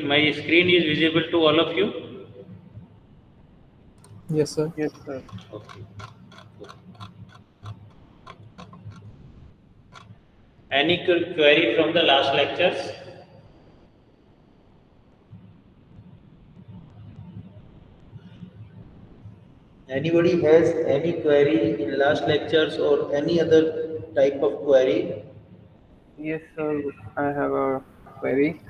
My screen is visible to all of you. Yes, sir. Yes, sir. Okay. Any query from the last lectures? Anybody has any query in last lectures or any other type of query? Yes, sir. I have a query.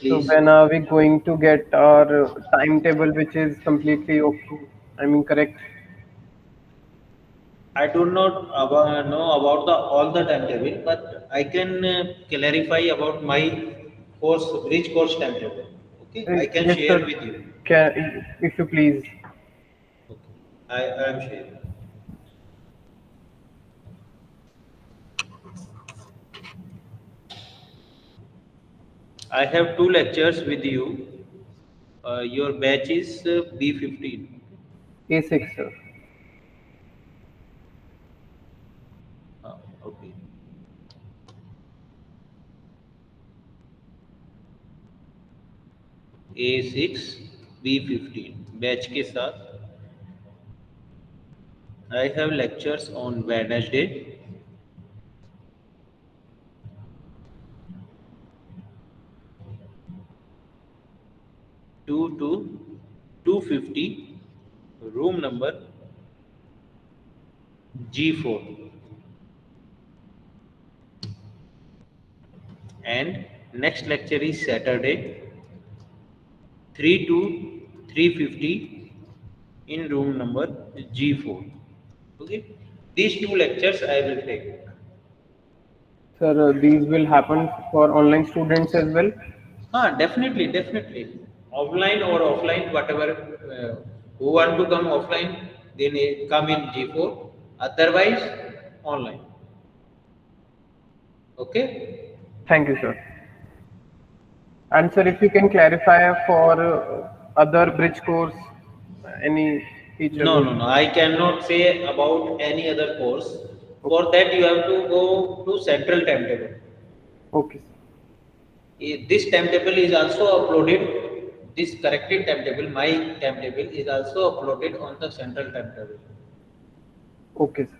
So Please. when are we going to get our timetable, which is completely okay? I mean, correct. I do not know about the all the timetable, but I can clarify about my course, bridge course timetable. Okay, I can Yes, share sir. with you. If you please. Okay, I am sharing. I have two lectures with you. Your batch is B15. A6, sir. Okay. A6 B15 batch के साथ I have lectures on Wednesday, 2 to 250, room number G4, and next lecture is Saturday, 3 to 350 in room number G4. Okay, these two lectures I will take. Sir, these will happen for online students as well. Definitely, definitely. Offline or offline, whatever. Who want to come offline, they come in G4. Otherwise, online. Okay. Thank you, sir. And sir, if you can clarify for other bridge course, any teacher No, would. no, no. I cannot say about any other course. Okay, For that, you have to go to central timetable. okay, sir. This timetable is also uploaded. This corrected timetable, my timetable, is also uploaded on the central timetable. Okay, sir.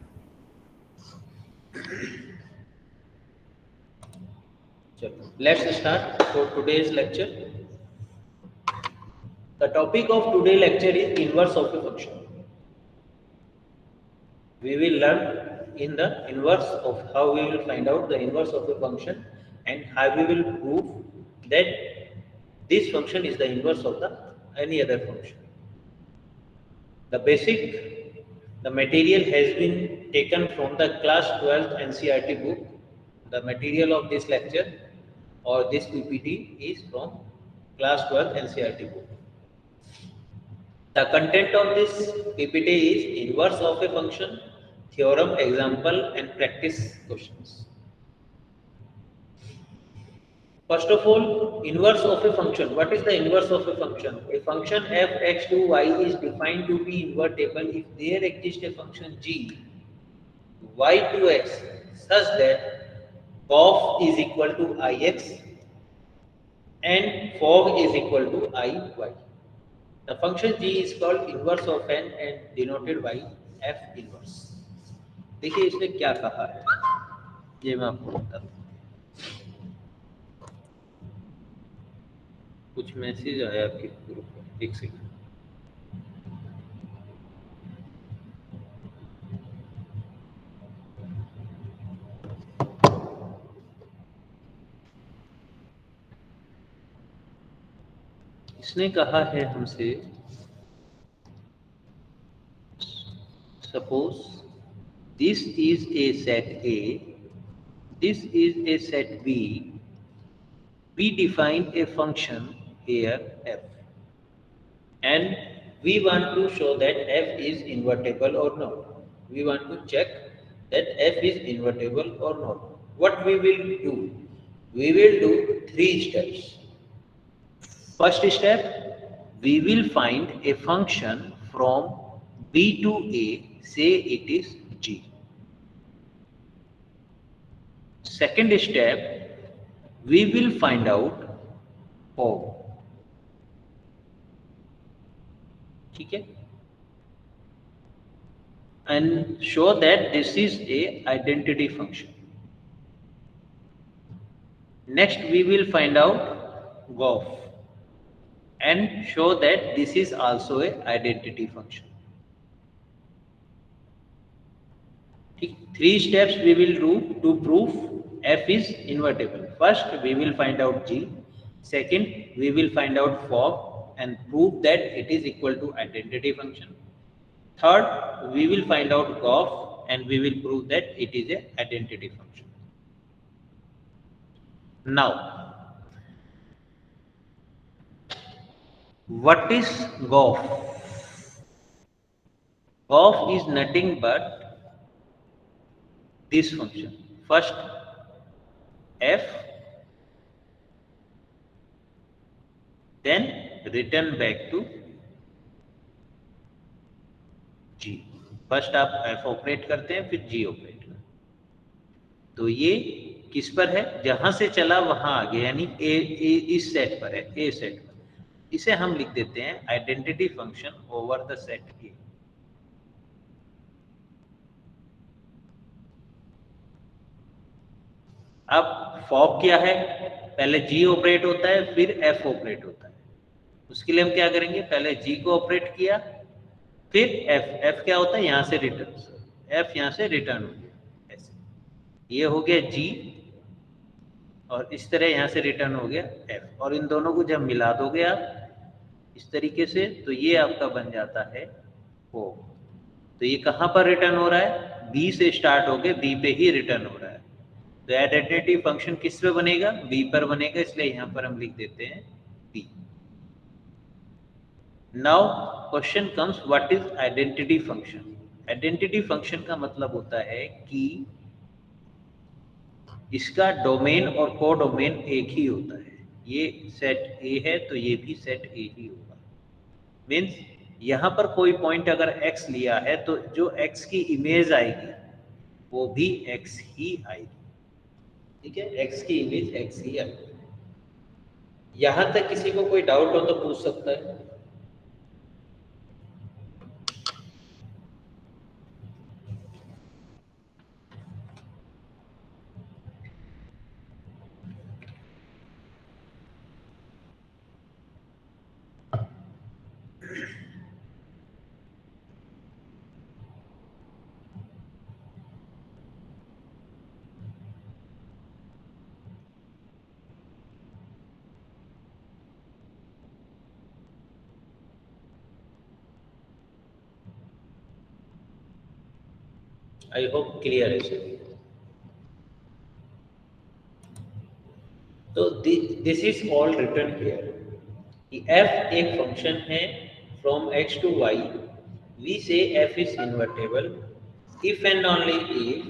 Chalo. Let's start for today's lecture. The topic of today's lecture is inverse of a function. We will learn in the inverse of how we will find out the inverse of a function and how we will prove that this function is the inverse of the any other function. The basic, the material has been taken from the class 12th NCRT book. The material of this lecture or this PPT is from class 12th NCRT book. The content of this PPT is inverse of a function, theorem, example, and practice questions. First of all, inverse of a function. What is the inverse of a function? A function f x to y is defined to be invertible if there exists a function g y to x such that cof is equal to ix and fog is equal to iy. The function g is called inverse of n and denoted by f inverse. देखिए इसने क्या कहा है ये मैं आपको बताता हूँ कुछ मैसेज आया आपके ग्रुप पर एक सेकंड इसने कहा है हमसे suppose this is a set A, this is a set B, we define a function here f and we want to show that f is invertible or not. We want to check that f is invertible or not. What we will do? we will do 3 steps. First step, we will find a function from B to A, say it is G. Second step, we will find out O. ठीक है? And show that this is a identity function. Next, we will find out GOF and show that this is also a identity function. 3 steps we will do to prove f is invertible. First, we will find out G. Second, we will find out fog and prove that it is equal to identity function. Third, we will find out GOF and we will prove that it is a identity function. Now, what is GOF? GOF is nothing but this function. First, f, then return back to G. First आप f operate करते हैं, फिर G operate करते हैं. तो ये किस पर है? जहां से चला वहां आ गया, यानी ए इस सेट पर है, ए सेट पर. इसे हम लिख देते हैं identity function over the set ए. अब फॉग क्या है? पहले G ऑपरेट होता है, फिर F ऑपरेट होता है. उसके लिए हम क्या करेंगे? पहले G को ऑपरेट किया, फिर F क्या होता है? यहां से रिटर्न, F यहां से रिटर्न हो गया. ऐसे ये हो गया G और इस तरह यहां से रिटर्न हो गया F. और इन दोनों को जब मिला दोगे आप इस तरीके से, तो ये आपका बन जाता है O. तो ये कहां पर रिटर्न हो रहा है? B से स्टार्ट हो गया, B पे ही रिटर्न हो रहा है. तो आइडेंटिटी फंक्शन किस पे बनेगा? B पर बनेगा, इसलिए यहां पर हम लिख देते हैं B. Now question comes, what is identity function? Identity function का मतलब होता है कि इसका डोमेन और कोडोमेन एक ही होता है. ये सेट A है तो ये भी सेट A ही होगा. मीन्स यहां पर कोई पॉइंट अगर x लिया है तो जो x की इमेज आएगी वो भी x ही आएगी. ठीक है, x की इमेज x ही आएगी. यहां तक किसी को कोई डाउट हो तो पूछ सकता है. आई होप क्लियर है सर. तो this is all return here. f एक फंक्शन है from x to y. We say f is invertible if and only if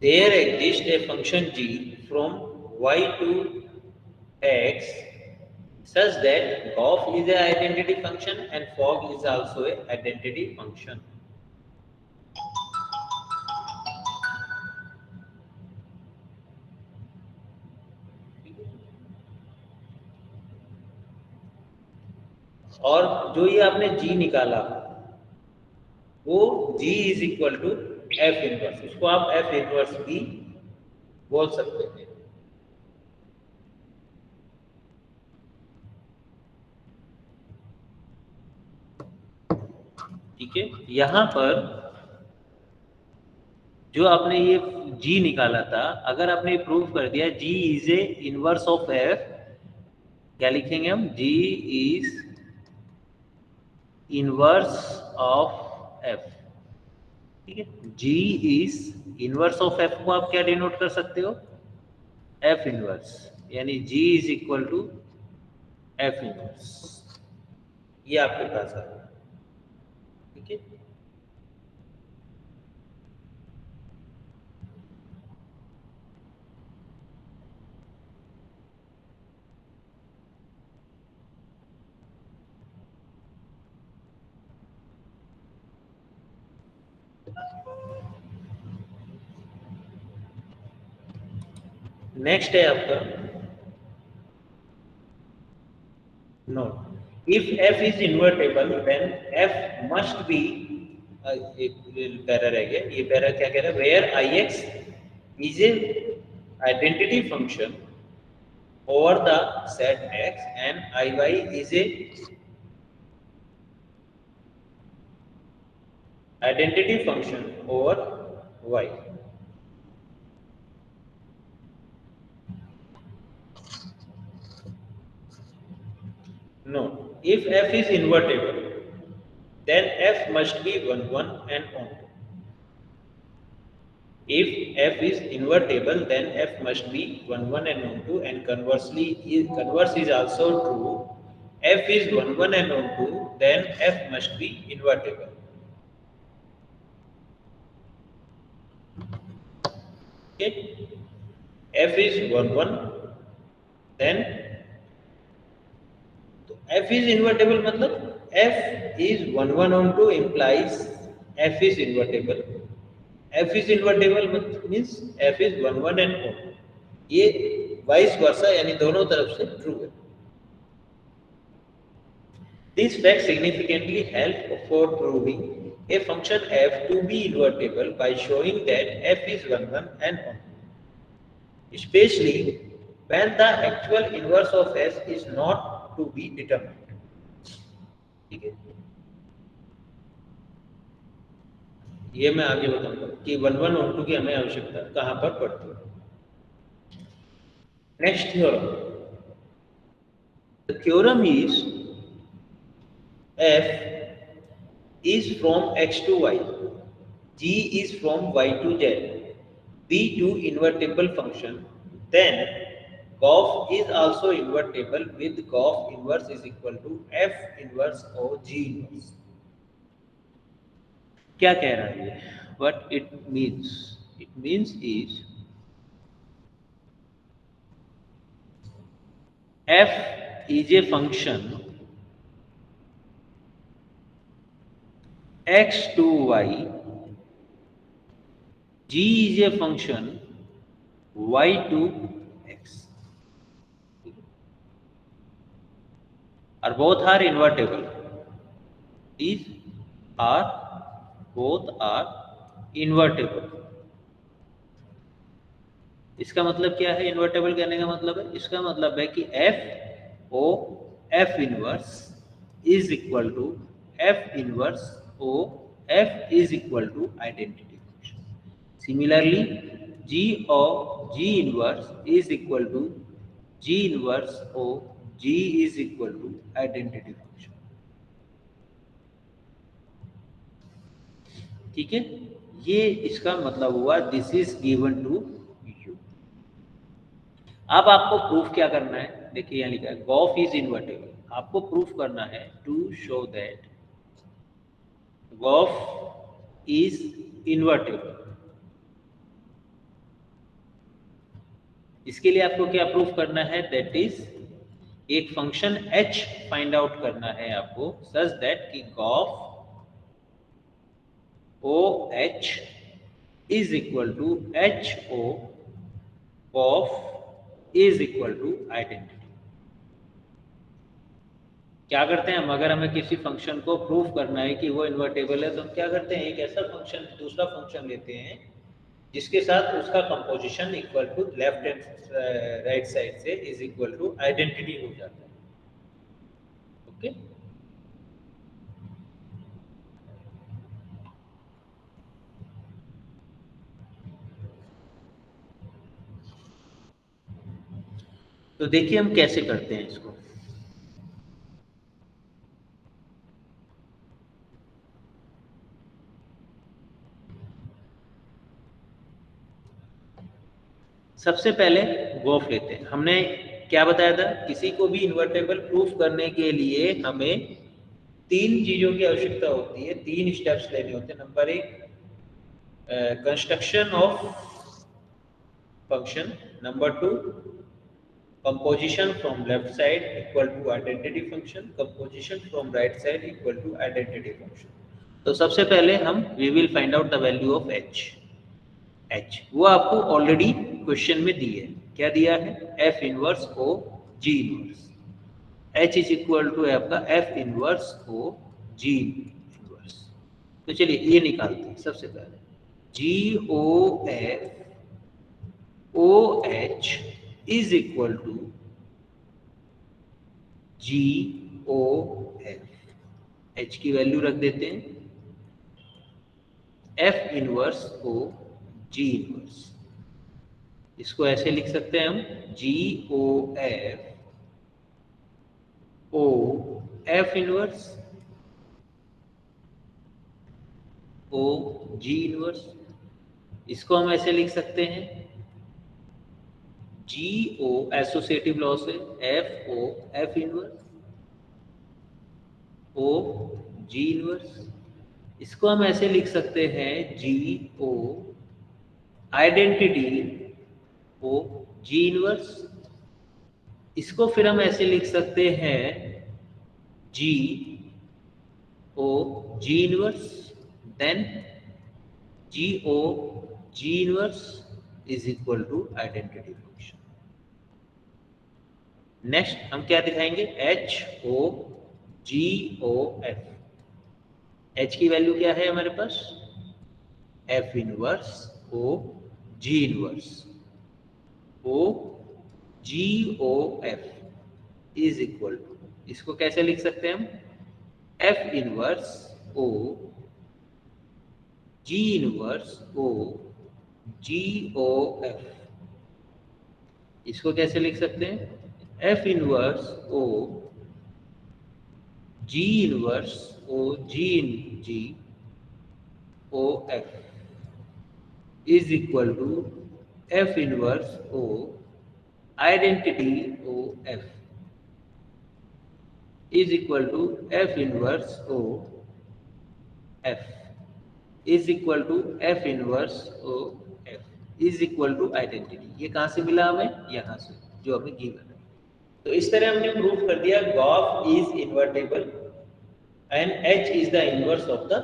there exists a function g from y to x such that GOF is an identity function and fog is also an identity function. और जो ये आपने G निकाला वो G is equal to F inverse. इसको आप F inverse भी बोल सकते हैं. ठीक है, यहां पर जो आपने ये G निकाला था, अगर आपने प्रूव कर दिया G is a inverse of F, क्या लिखेंगे हम? G is inverse of F. ठीक है, G is inverse of F को आप क्या डिनोट कर सकते हो? F inverse. यानी G is equal to F inverse. ये आपके पास आ गया. ठीक है, नेक्स्ट है आपका note if f is invertible then f must be एक पैरा रह गया ये पैरा क्या कह रहा है where ix is a identity function over the set x and iy is a identity function over y. No, if f is invertible, then f must be 1, 1 and onto. If f is invertible, then f must be 1, 1 and onto, and conversely, converse is also true. F is 1, 1 and onto, then f must be invertible. Okay, f is 1, 1, then f is invertible मतलब f is 1, 1 onto implies f is invertible. f is invertible means f is 1, 1 and onto. ये vice versa यानी दोनों तरफ से true है. This fact significantly helps for proving a function f to be invertible by showing that f is 1, 1 and onto. Especially when the actual inverse of f is not to be determined. ठीक है, ये मैं आगे बताऊंगा कि 1, 1 और 2 की हमें आवश्यकता कहां पर पड़ती है. Next theorem. The theorem is f is from x to y, g is from y to z, be two invertible function, then GOF is also invertible with GOF inverse is equal to f inverse or g inverse. क्या कह रहा है ये? What it means? It means is f is a function x to y, g is a function y to x, or both are invertible. These are both are invertible. इसका मतलब क्या है? Invertible कहने का मतलब है, इसका मतलब है कि f o f inverse is equal to f inverse o f is equal to identity function. Similarly g o g inverse is equal to g inverse o g is equal to identity function. ठीक है, ये इसका मतलब हुआ this is given to you. अब आपको proof क्या करना है? देखिए यहाँ लिखा है GOF इज इन्वर्टेबल. आपको प्रूफ करना है to show that GOF is invertible. इसके लिए आपको क्या प्रूफ करना है? दैट इज एक फंक्शन h फाइंड आउट करना है आपको सच दैट कि GOF OH is equal to HO of is equal to identity. क्या करते हैं हम? अगर हमें किसी फंक्शन को प्रूफ करना है कि वो इन्वर्टेबल है तो हम क्या करते हैं? एक ऐसा फंक्शन दूसरा फंक्शन लेते हैं जिसके साथ उसका composition equal to left and right side से इज इक्वल टू आइडेंटिटी हो जाता है. ओके, तो देखिए हम कैसे करते हैं इसको. सबसे पहले GOF लेते हैं. हमने क्या बताया था? किसी को भी इन्वर्टेबल प्रूफ करने के लिए हमें तीन चीजों की आवश्यकता होती है, तीन स्टेप्स लेने होते हैं. नंबर एक construction of function, number two composition from left side equal to identity function, composition from right side equal to identity function. तो सबसे पहले हम we will find out the value of H वो आपको ऑलरेडी क्वेश्चन में दी है। क्या दिया है? F inverse O G inverse. H is equal to है आपका F inverse O G inverse. तो चलिए ये निकालते हैं सबसे पहले। G O F O H is equal to G O F. H की वैल्यू रख देते हैं F inverse O G inverse. इसको ऐसे लिख सकते हैं हम G O F inverse O G inverse. इसको हम ऐसे लिख सकते हैं जी ओ एसोसिएटिव लॉ से F O F inverse O G inverse. इसको हम ऐसे लिख सकते हैं जी ओ आइडेंटिटी ओ जी इनवर्स। इसको फिर हम ऐसे लिख सकते हैं G O G inverse then G O G inverse is equal to identity function. Next हम क्या दिखाएंगे? H O G O F. H की वैल्यू क्या है हमारे पास? F inverse O G inverse O G O F is equal to, इसको कैसे लिख सकते हैं हम? F inverse O G inverse O G O F. इसको कैसे लिख सकते हैं? F inverse O G inverse O G in G O F is equal to F inverse O identity O F is equal to F inverse O F is equal to F inverse O F is equal to identity. ये कहाँ से मिला हमें? यहाँ से, जो हमें given है। तो इस तरह हमने प्रूव कर दिया Gauff is invertible and h is the inverse of the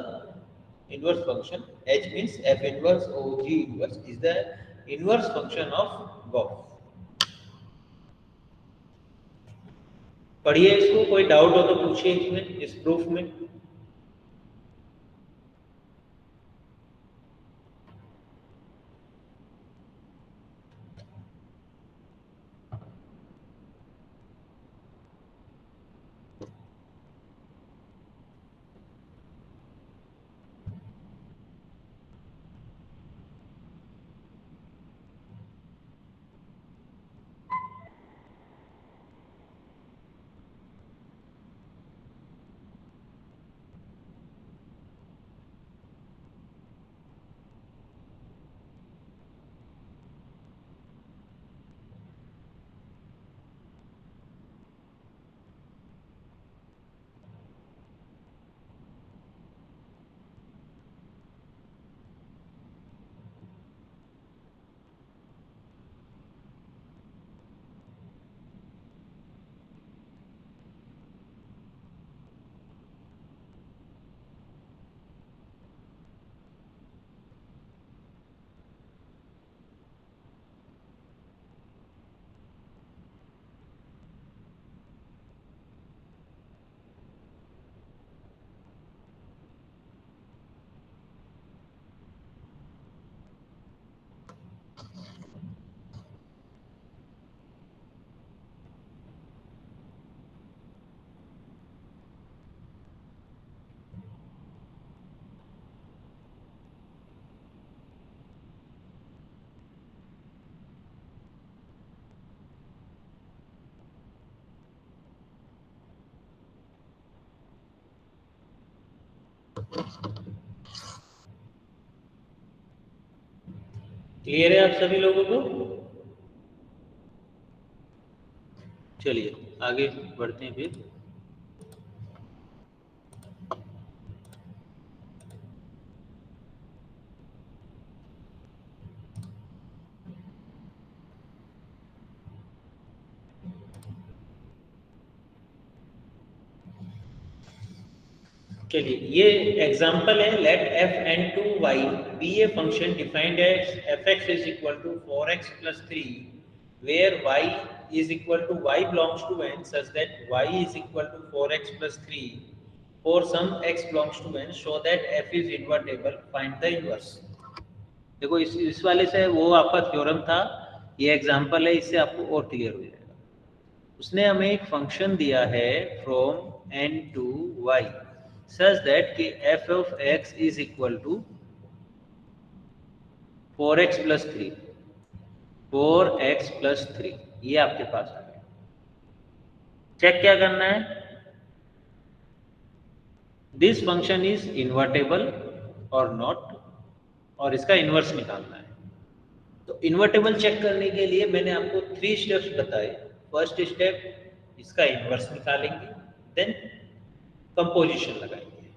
inverse function. H means f inverse o g inverse is the inverse function of GOF. पढ़िए इसको, कोई डाउट हो तो पूछिए इसमें, इस प्रूफ में। क्लियर है आप सभी लोगों को? चलिए आगे बढ़ते हैं फिर। चलिए ये एग्जांपल है, late f and 2y be a function defined as fx is equal to 4x plus 3 where y is equal to y belongs to n such that y is equal to 4x plus 3 for some x belongs to n so that f is invertible, find the inverse. देखो इस वाले से वो आपका theorem था, ये example है, इससे आपको और क्लियर हो जाएगा। उसने हमें एक फंक्शन दिया है from n to y such that कि f of x is equal to 4x plus 3, 4x plus 3, ये आपके पास आ गया। चेक क्या करना है, दिस फंक्शन इज इन्वर्टेबल और नॉट, और इसका इन्वर्स निकालना है। तो इन्वर्टेबल चेक करने के लिए मैंने आपको 3 स्टेप्स बताए। फर्स्ट स्टेप इसका इन्वर्स निकालेंगे, देन कंपोजिशन लगाएंगे।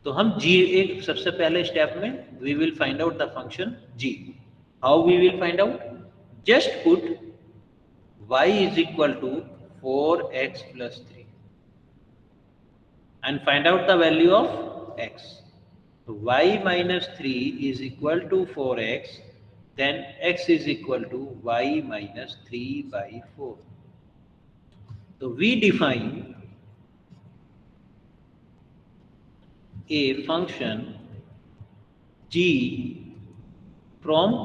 तो हम g एक सबसे पहले स्टेप में we will find out the function g। How we will find out, just put y is equal to 4x plus 3 and find out the value of x. So y minus 3 is equal to 4x, then x is equal to y minus 3 by 4. So we define a function g from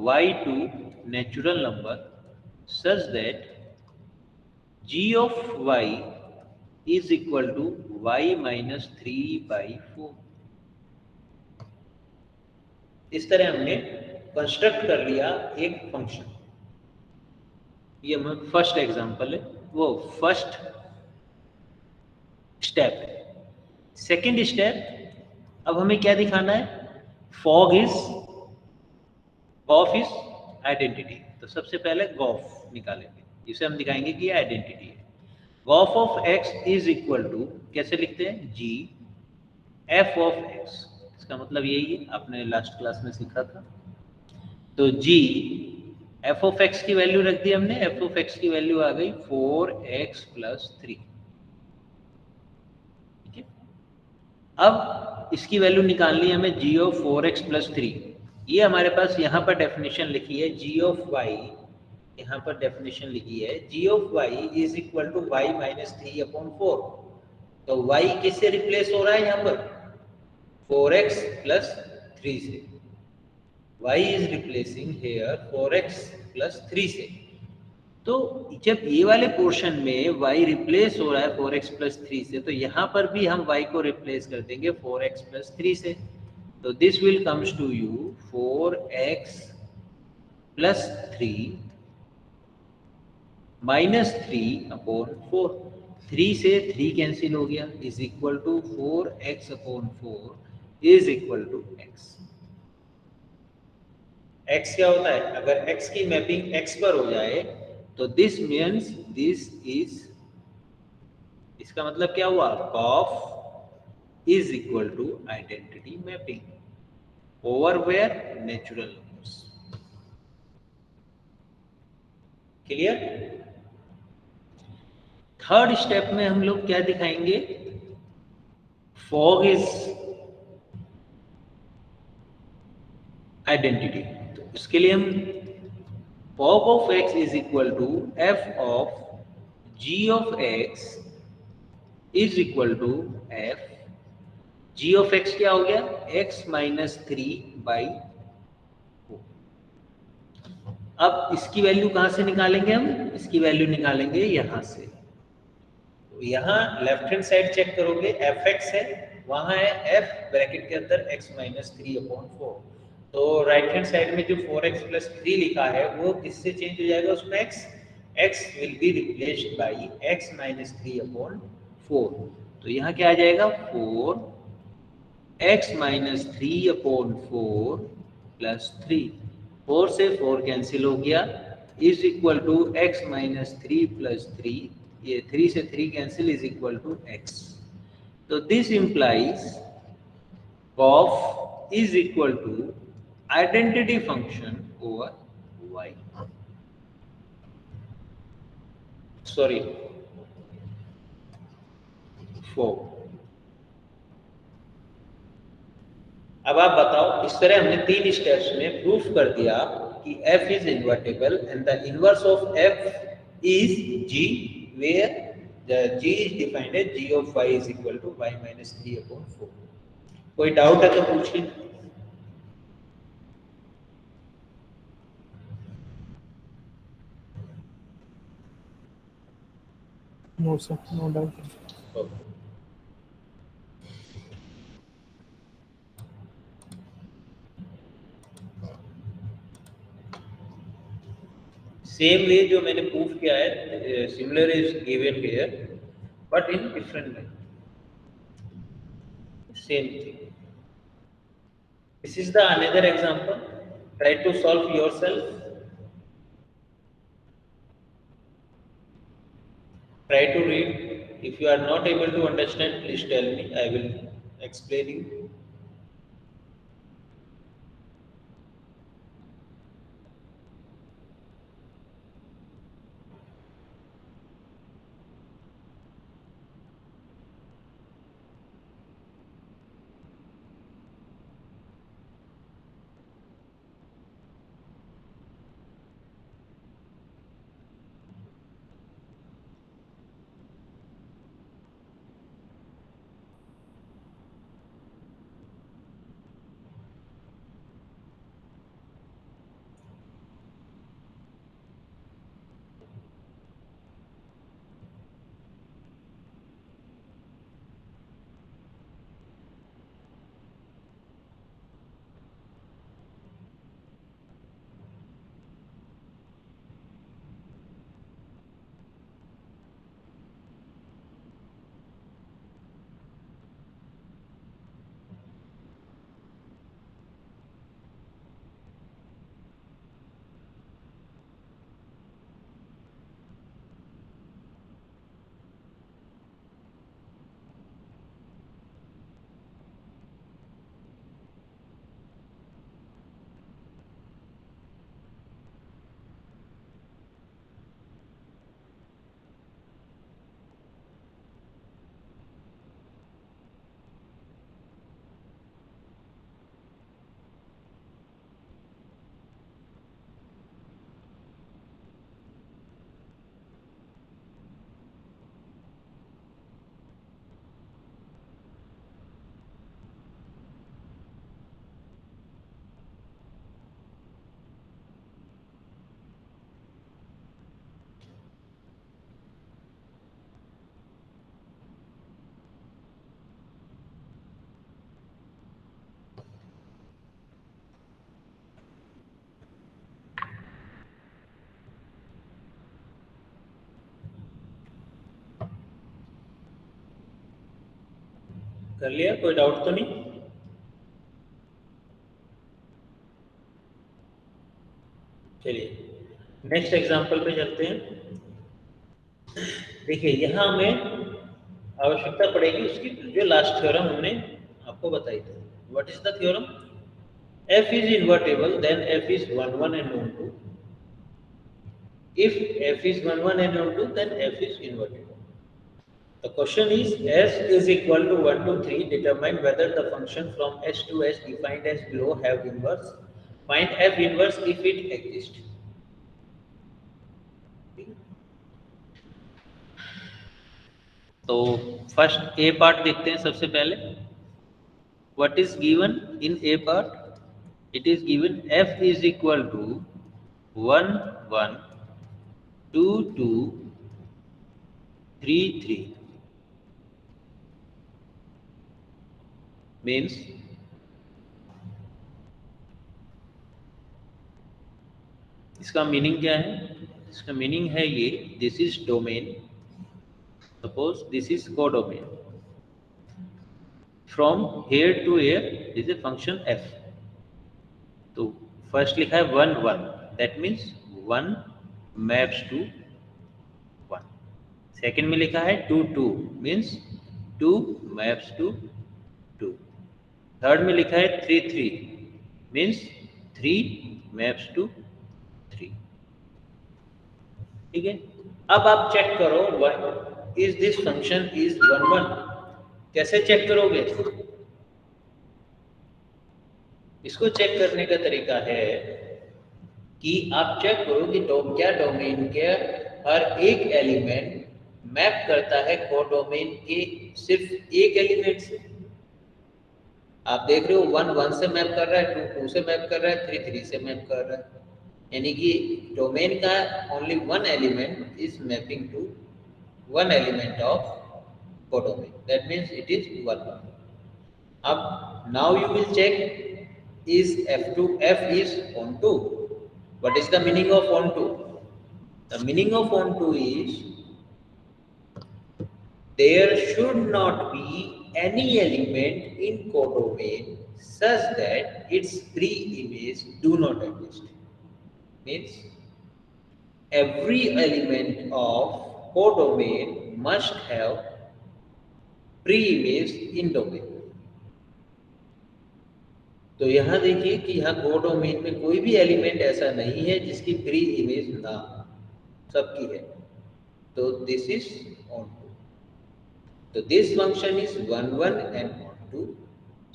y to natural number such that g of y is equal to y minus 3 by 4. इस तरह हमने construct कर लिया एक function. ये first example है, वो first step है। सेकंड स्टेप, अब हमें क्या दिखाना है, fog is, Gauff is identity. तो सबसे पहले गॉफ निकालेंगे, इसे हम दिखाएंगे कि ये आइडेंटिटी है। GOF of X is equal to, कैसे लिखते हैं, जी एफ ऑफ एक्स। इसका मतलब यही है, आपने लास्ट क्लास में सीखा था। तो जी एफ ऑफ एक्स की वैल्यू रख दी हमने, एफ ऑफ एक्स की वैल्यू आ गई 4x plus 3। ठीक है, अब इसकी वैल्यू निकालनी है हमें g of 4x plus 3। ये हमारे पास यहाँ पर डेफिनेशन लिखी है g of y, यहाँ पर डेफिनेशन लिखी है g of y is equal to y minus 3/4। तो y किससे रिप्लेस हो रहा है यहाँ पर, 4x plus 3 से। y is replacing here 4x plus 3 से। तो जब ये वाले पोर्शन में y रिप्लेस हो रहा है 4x plus 3 से, तो यहाँ पर भी हम y को रिप्लेस कर देंगे 4x plus 3 से। तो this will comes to you 4x plus 3 minus 3/4। 3 से 3 कैंसिल हो गया, is equal to 4x/4 is equal to x। x क्या होता है, अगर x की मैपिंग x पर हो जाए तो दिस मीन्स दिस इज, इसका मतलब क्या हुआ, of is equal to identity mapping over where, natural numbers. Clear. Third step में हम लोग क्या दिखाएंगे, फॉग इज आइडेंटिटी। तो इसके लिए हम fog of x is equal to f of g of x is equal to f g of x क्या हो गया, x minus 3/4। अब इसकी वैल्यू कहाँ से निकालेंगे हम, इसकी वैल्यू निकालेंगे यहाँ से। तो यहाँ लेफ्ट हैंड साइड चेक करोगे एफ एक्स है, वहाँ है एफ ब्रैकेट के अंदर x minus 3/4। तो राइट हैंड साइड में जो 4x plus 3 लिखा है वो किससे चेंज हो जाएगा, उसमें x will be replaced by x minus 3/4। तो यहाँ क्या आ जाएगा, 4x minus 3/4 plus 3। 4 से 4 कैंसिल हो गया, is equal to x minus 3 plus 3, ये 3 से 3 cancel, is equal to x। तो this implies of is equal to identity function over y, sorry 4। अब आप बताओ, इस तरह हमने 3 स्टेप्स में प्रूफ कर दिया कि f is invertible and the inverse of f is g, where the g is defined as g of y is equal to y minus 3/4. कोई डाउट है तो पूछिए। No, sir. No doubt. Same way जो मैंने proof किया है, similar is given here but in different way, same thing. This is the another example, try to solve yourself, try to read. If you are not able to understand, please tell me, I will explain you. कर लिया, कोई doubt तो नहीं? चलिए next example पे चलते हैं। देखिए यहाँ हमें आवश्यकता पड़ेगी उसकी, जो लास्ट थ्योरम हमने आपको बताई थी। What is the theorem? f is invertible, then f is 1 1 and 1 2. If f is 1 1 and 1 2, then f is invertible. The question is, s is equal to 1 to 3, determine whether the function from s to s defined as below have inverse. Find f inverse if it exists. तो first A part देखते हैं सबसे पहले। What is given in A part? It is given f is equal to 1 1 2 2 3 3 means इसका meaning क्या है? इसका meaning है ये, this is domain, suppose this is codomain, from here to here is a function f। तो first लिखा है 1 1, that means 1 maps to 1। Second में लिखा है 2 2, मीन्स 2 मैप्स टू 2। थर्ड में लिखा है 3 3, मीन्स 3 मैप्स टू 3। ठीक है, अब आप चेक करो इज दिस फंक्शन इज 1 1। कैसे चेक करोगे? इसको चेक करने का तरीका है कि आप चेक करो कि क्या डोमेन के हर एक एलिमेंट मैप करता है कोडोमेन के सिर्फ एक एलिमेंट से। आप देख रहे हो 1 1 से मैप कर रहा है, 2 2 से मैप कर रहा है, 3 3 से मैप कर रहा है, यानी कि डोमेन का only one element is mapping to one element of codomain, that means it is 1 1. अब now you will check is f is onto. What is the meaning of onto? The meaning of onto is there should not be any element in codomain such that its pre-image do not exist. Means every element of codomain must have pre-image in domain. तो यहाँ देखिए कि यहाँ codomain में कोई भी element ऐसा नहीं है जिसकी प्री इमेज ना हो, सबकी है। तो दिस इज ऑन टू, तो this function is 1 1 and onto,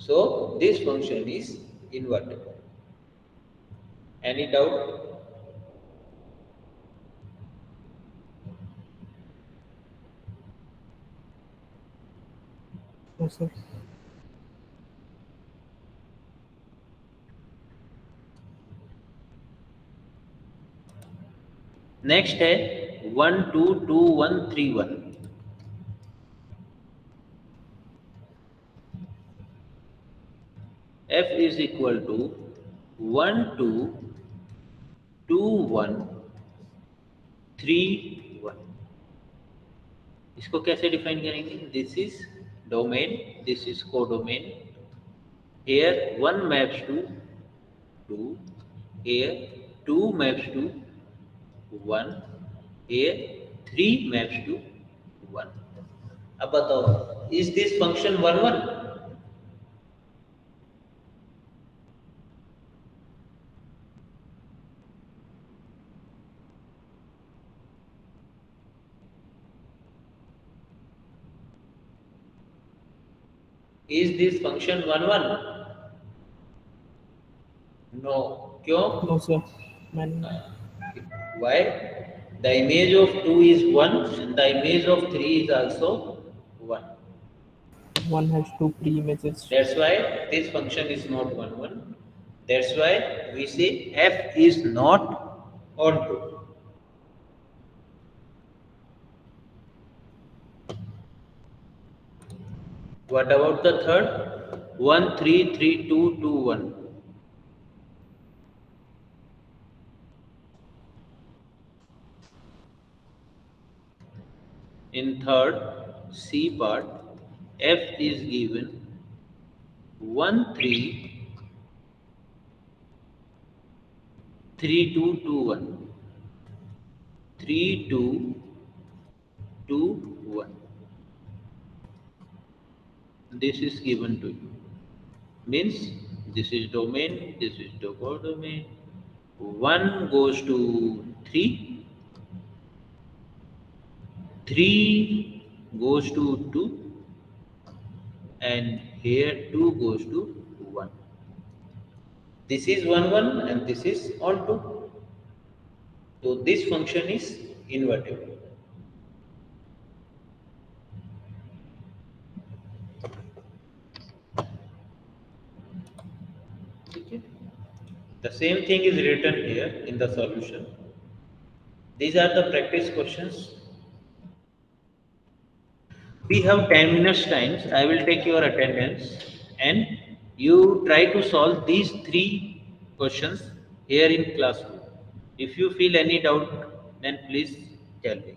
so this function is invertible. Any doubt? No, sir. Next है 1 2 2 1 3 1। f is equal to 1 2 2 1 3 1। इसको कैसे डिफाइन करेंगे? This is domain, this is codomain. Here 1 maps to 2, here 2 maps to 1, here 3 maps to 1. अब बताओ, is this function 1 1? Is this function 1 1? No. क्यों? No, sir. Man, Why? The image of 2 is 1 and the image of 3 is also 1. one has two pre-images. That's why this function is not 1 1. That's why we say f is not onto. What about the third? 1 3 3 2 2 1. In third C part, f is given 1 3 3 2 2 1, 3 2 2 1. This is given to you. Means this is domain, this is the codomain. 1 goes to 3, 3 goes to 2, and here 2 goes to 1. This is 1 1 and this is on 2. So this function is invertible. Okay. The same thing is written here in the solution. These are the practice questions. We have 10 minutes times. I will take your attendance and you try to solve these 3 questions here in classroom. If you feel any doubt, then please tell me.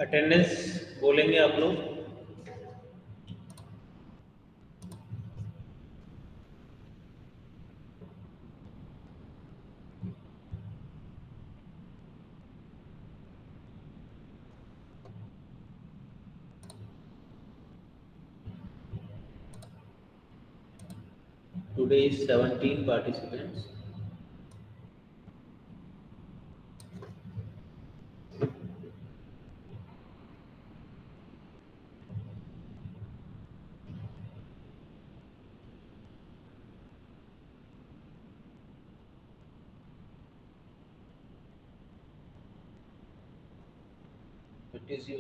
Attendance बोलेंगे आप लोग? Today is 17 participants. What is your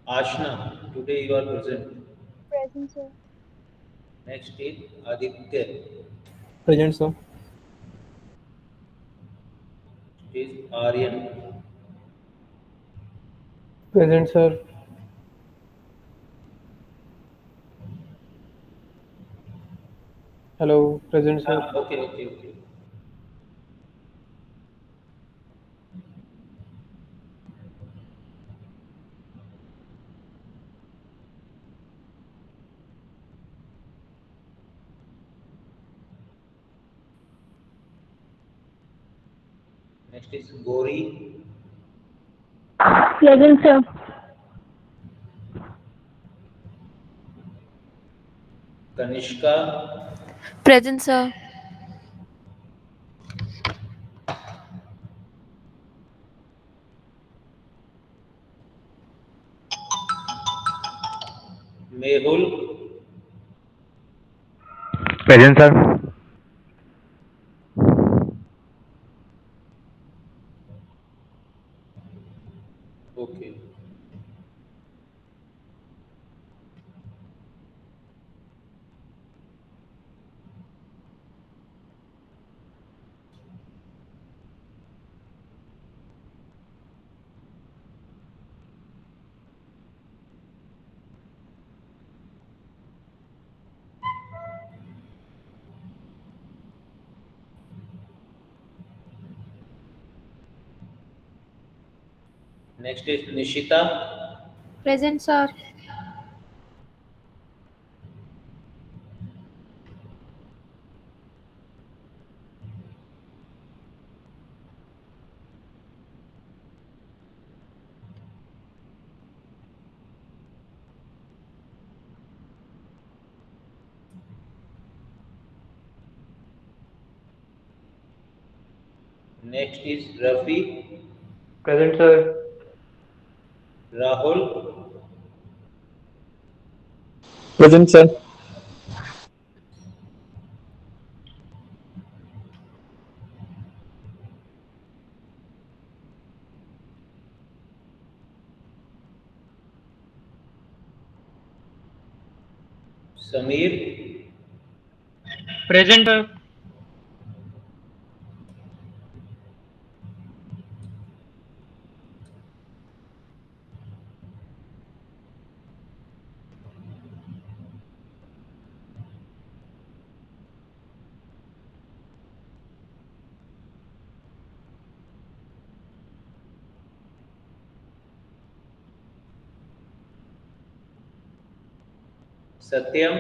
Ashna? Today you are present. Present, sir. Next is Aditya. Present, sir. Is Aryan. Present, sir. Hello, present, sir. Okay. Next is Gori. Present, sir. Kanishka. Present, sir. Mehul. Present, sir. Okay. Next is Nishita. Present, sir. Next is Rafi. Present, sir. Rahul. Present, sir. Samir, Present, sir. Satyam,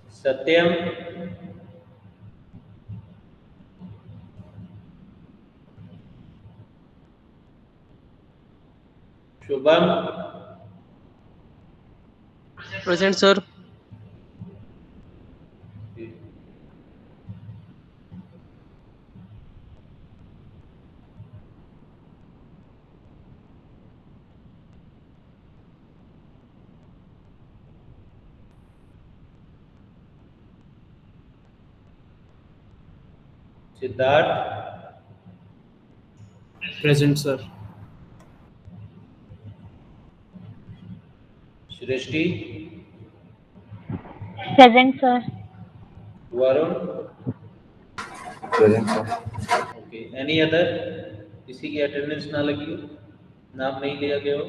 Satyam, Shubham, Present, sir. Siddharth, Present, sir. Shrishti, Present, sir. Varun. Present, sir. Okay, any other? किसी की attendance ना लगी हो, नाम नहीं लिया गया हो?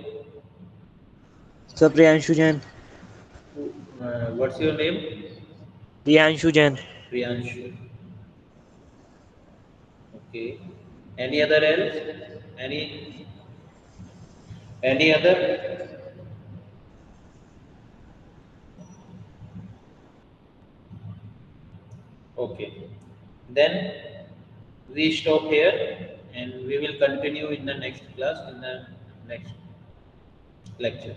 Sir, Priyanshu Jain. What's your name? Priyanshu Jain. Priyanshu. Okay. Any other else? Any other? Okay. Then we stop here and we will continue in the next class, in the next lecture.